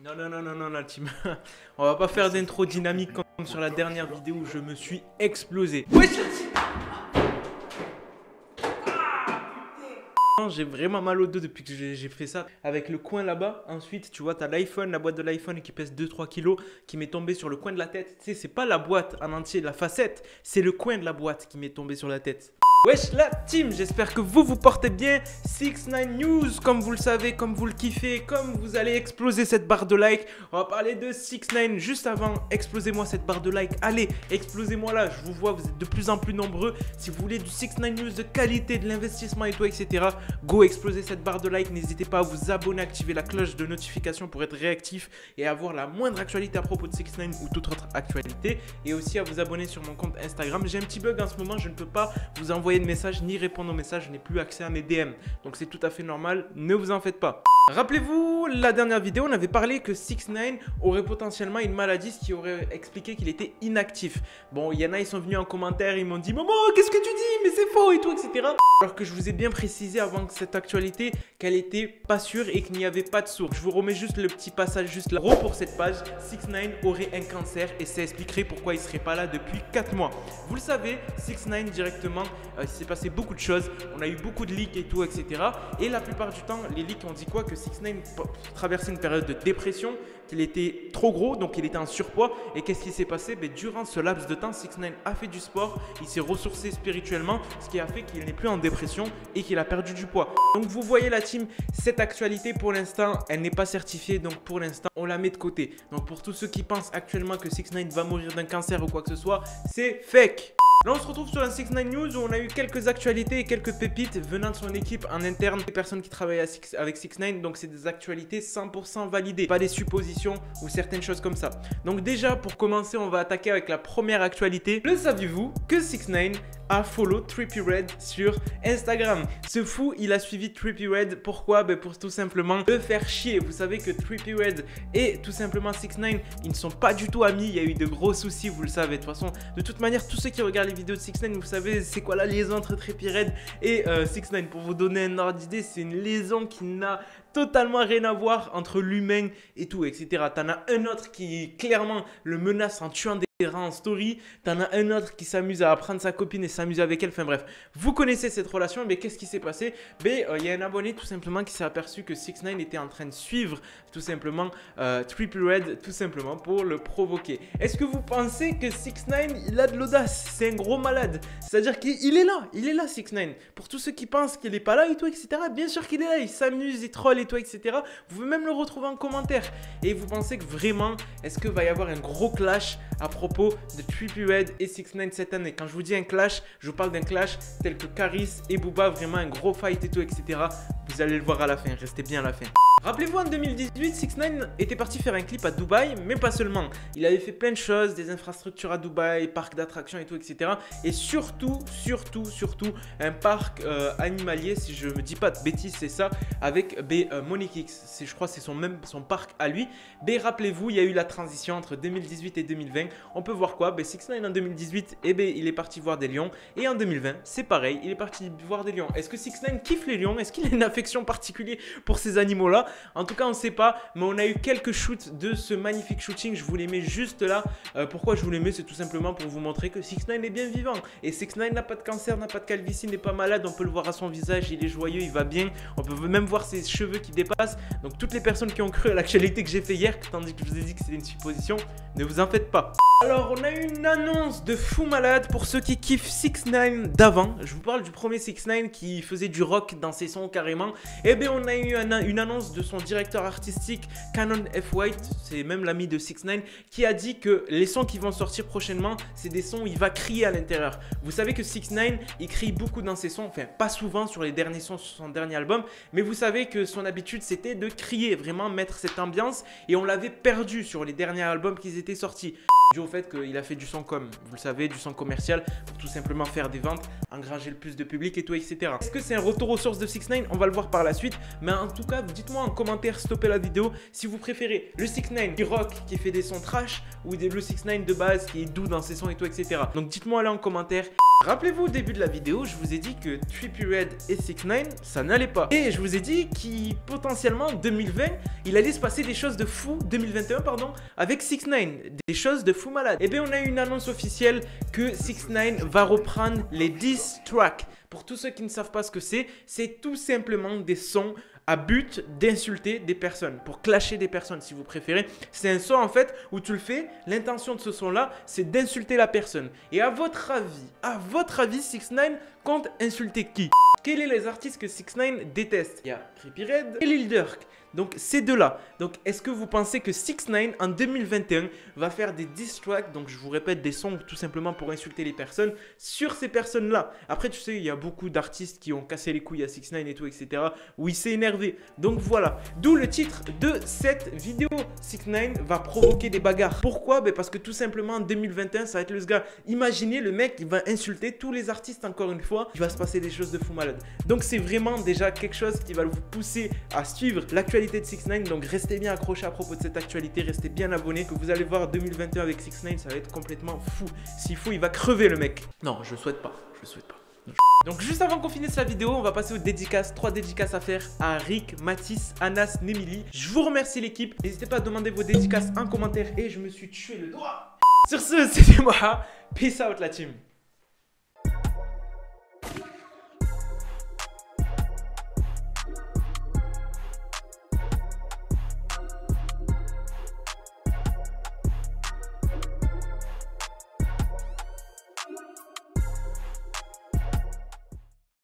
Non, non, non, non, non, la team. On va pas faire d'intro dynamique comme sur la dernière vidéo où je me suis explosé. Wesh, la team. J'ai vraiment mal au dos depuis que j'ai fait ça avec le coin là-bas. Ensuite, tu vois, tu as l'iPhone, la boîte de l'iPhone qui pèse 2-3 kilos qui m'est tombée sur le coin de la tête. Tu sais, c'est pas la boîte en entier, la facette, c'est le coin de la boîte qui m'est tombé sur la tête. Wesh la team, j'espère que vous portez bien. 6ix9ine News, comme vous le savez, comme vous le kiffez, comme vous allez exploser cette barre de like. On va parler de 6ix9ine. Juste avant, explosez-moi cette barre de like. Allez, explosez-moi là, je vous vois, vous êtes de plus en plus nombreux. Si vous voulez du 6ix9ine News de qualité, de l'investissement et tout, etc. Go exploser cette barre de like. N'hésitez pas à vous abonner, activer la cloche de notification pour être réactif et avoir la moindre actualité à propos de 6ix9ine ou toute autre actualité. Et aussi à vous abonner sur mon compte Instagram. J'ai un petit bug en ce moment, je ne peux pas vous envoyer de messages ni répondre aux messages, je n'ai plus accès à mes DM, donc c'est tout à fait normal, ne vous en faites pas. Rappelez-vous, la dernière vidéo, on avait parlé que 6ix9ine aurait potentiellement une maladie, ce qui aurait expliqué qu'il était inactif. Bon, il y en a, ils sont venus en commentaire, ils m'ont dit « Maman, qu'est-ce que tu dis? Mais c'est faux et tout, etc. » Alors que je vous ai bien précisé avant cette actualité qu'elle était pas sûre et qu'il n'y avait pas de source. Je vous remets juste le petit passage juste là. En gros, pour cette page, 6ix9ine aurait un cancer et ça expliquerait pourquoi il serait pas là depuis 4 mois. Vous le savez, 6ix9ine directement, il s'est passé beaucoup de choses. On a eu beaucoup de leaks et tout, etc. Et la plupart du temps, les leaks ont dit quoi? Que 6ix9ine traversait une période de dépression, qu'il était trop gros, donc il était en surpoids. Et qu'est-ce qui s'est passé? Durant ce laps de temps, 6ix9ine a fait du sport, il s'est ressourcé spirituellement, ce qui a fait qu'il n'est plus en dépression et qu'il a perdu du poids. Donc vous voyez la team, cette actualité pour l'instant, elle n'est pas certifiée, donc pour l'instant, on la met de côté. Donc pour tous ceux qui pensent actuellement que 6ix9ine va mourir d'un cancer ou quoi que ce soit, c'est fake. Là, on se retrouve sur la 6ix9ine News où on a eu quelques actualités et quelques pépites venant de son équipe en interne, des personnes qui travaillent avec 6ix9ine, donc c'est des actualités 100% validées, pas des suppositions ou certaines choses comme ça. Donc déjà, pour commencer, on va attaquer avec la première actualité. Le saviez-vous que 6ix9ine a follow Trippie Redd sur Instagram? Ce fou, il a suivi Trippie Redd. Pourquoi? Pour tout simplement le faire chier. Vous savez que Trippie Redd et tout simplement 6ix9ine, ils ne sont pas du tout amis. Il y a eu de gros soucis, vous le savez. De toute manière, tous ceux qui regardent les vidéos de 6ix9ine, vous savez c'est quoi la liaison entre Trippie Redd et 6ix9ine. Pour vous donner un ordre d'idée, c'est une liaison qui n'a totalement rien à voir entre l'humain et tout, etc. T'en as un autre qui clairement le menace en tuant des en story, t'en as un autre qui s'amuse à prendre sa copine et s'amuser avec elle, enfin bref, vous connaissez cette relation. Mais qu'est-ce qui s'est passé? Il y a un abonné tout simplement qui s'est aperçu que 6ix9ine était en train de suivre tout simplement Trippie Redd, tout simplement pour le provoquer. Est-ce que vous pensez que 6ix9ine il a de l'audace? C'est un gros malade, c'est-à-dire qu'il est là 6ix9ine. Pour tous ceux qui pensent qu'il est pas là et tout, etc., bien sûr qu'il est là, il s'amuse, il troll et tout, etc. Vous pouvez même le retrouver en commentaire. Et vous pensez que vraiment, est-ce qu'il va y avoir un gros clash à propos de Trippie Redd et 6ix9ine cette année? Quand je vous dis un clash, je vous parle d'un clash tel que Caris et Booba, vraiment un gros fight et tout, etc. Vous allez le voir à la fin, restez bien à la fin. Rappelez-vous, en 2018, 6ix9ine était parti faire un clip à Dubaï, mais pas seulement. Il avait fait plein de choses, des infrastructures à Dubaï, parcs d'attractions et tout, etc. Et surtout, un parc animalier, si je me dis pas de bêtises, c'est ça, avec Money X. Je crois que c'est son parc à lui. Rappelez-vous, il y a eu la transition entre 2018 et 2020. On peut voir quoi? 6ix9ine en 2018, il est parti voir des lions. Et en 2020, c'est pareil, il est parti voir des lions. Est-ce que 6ix9ine kiffe les lions? Est-ce qu'il a une affection particulière pour ces animaux-là? En tout cas, on ne sait pas, mais on a eu quelques shoots de ce magnifique shooting. Je vous les mets juste là. Pourquoi je vous les mets? C'est tout simplement pour vous montrer que 6ix9ine est bien vivant. Et 6ix9ine n'a pas de cancer, n'a pas de calvitie, n'est pas malade. On peut le voir à son visage, il est joyeux, il va bien. On peut même voir ses cheveux qui dépassent. Donc toutes les personnes qui ont cru à l'actualité que j'ai fait hier, tandis que je vous ai dit que c'était une supposition, ne vous en faites pas. Alors, on a eu une annonce de fou malade pour ceux qui kiffent 6ix9ine d'avant. Je vous parle du premier 6ix9ine qui faisait du rock dans ses sons carrément. On a eu une annonce de son directeur artistique, Canon F. White, c'est même l'ami de 6ix9ine, qui a dit que les sons qui vont sortir prochainement, c'est des sons où il va crier à l'intérieur. Vous savez que 6ix9ine, il crie beaucoup dans ses sons, enfin pas souvent sur les derniers sons sur son dernier album, mais vous savez que son habitude c'était de crier, vraiment mettre cette ambiance, et on l'avait perdu sur les derniers albums qui étaient sortis. Dû au fait qu'il a fait du son comme, vous le savez, du son commercial pour tout simplement faire des ventes, engranger le plus de public et tout, etc. Est-ce que c'est un retour aux sources de 6ix9ine? On va le voir par la suite. Mais en tout cas, dites-moi en commentaire, stoppez la vidéo, si vous préférez le 6ix9ine qui rock, qui fait des sons trash, ou le 6ix9ine de base qui est doux dans ses sons et tout, etc. Donc dites-moi là en commentaire. Rappelez-vous au début de la vidéo, je vous ai dit que Trippie Redd et 6ix9ine, ça n'allait pas. Et je vous ai dit qu'il potentiellement en 2020, il allait se passer des choses de fou, 2021 pardon, avec 6ix9ine, des choses de fou malade. Et bien on a eu une annonce officielle que 6ix9ine va reprendre les diss tracks. Pour tous ceux qui ne savent pas ce que c'est tout simplement des sons à but d'insulter des personnes, pour clasher des personnes si vous préférez. C'est un son en fait où tu le fais, l'intention de ce son là c'est d'insulter la personne. Et à votre avis 6ix9ine compte insulter qui? Quels sont les artistes que 6ix9ine déteste? Il y a Trippie Redd et Lil Durk. Donc ces deux-là. Donc est-ce que vous pensez que 6ix9ine en 2021 va faire des diss tracks, donc je vous répète des sons tout simplement pour insulter les personnes sur ces personnes-là? Après tu sais il y a beaucoup d'artistes qui ont cassé les couilles à 6ix9ine et tout etc. Où il s'est énervé. Donc voilà. D'où le titre de cette vidéo. 6ix9ine va provoquer des bagarres. Pourquoi? Ben parce que tout simplement en 2021 ça va être le gars. Imaginez le mec qui va insulter tous les artistes encore une fois. Il va se passer des choses de fou malade. Donc c'est vraiment déjà quelque chose qui va vous pousser à suivre l'actualité de 6ix9ine, donc restez bien accrochés à propos de cette actualité, restez bien abonnés, que vous allez voir 2021 avec 6ix9ine, ça va être complètement fou. S'il faut, il va crever le mec. Non, je souhaite pas, je souhaite pas. Donc juste avant qu'on finisse la vidéo, on va passer aux dédicaces. 3 dédicaces à faire à Rick, Mathis, Anas, Nemili. Je vous remercie l'équipe. N'hésitez pas à demander vos dédicaces en commentaire et je me suis tué le doigt. Sur ce, c'était moi. Peace out la team.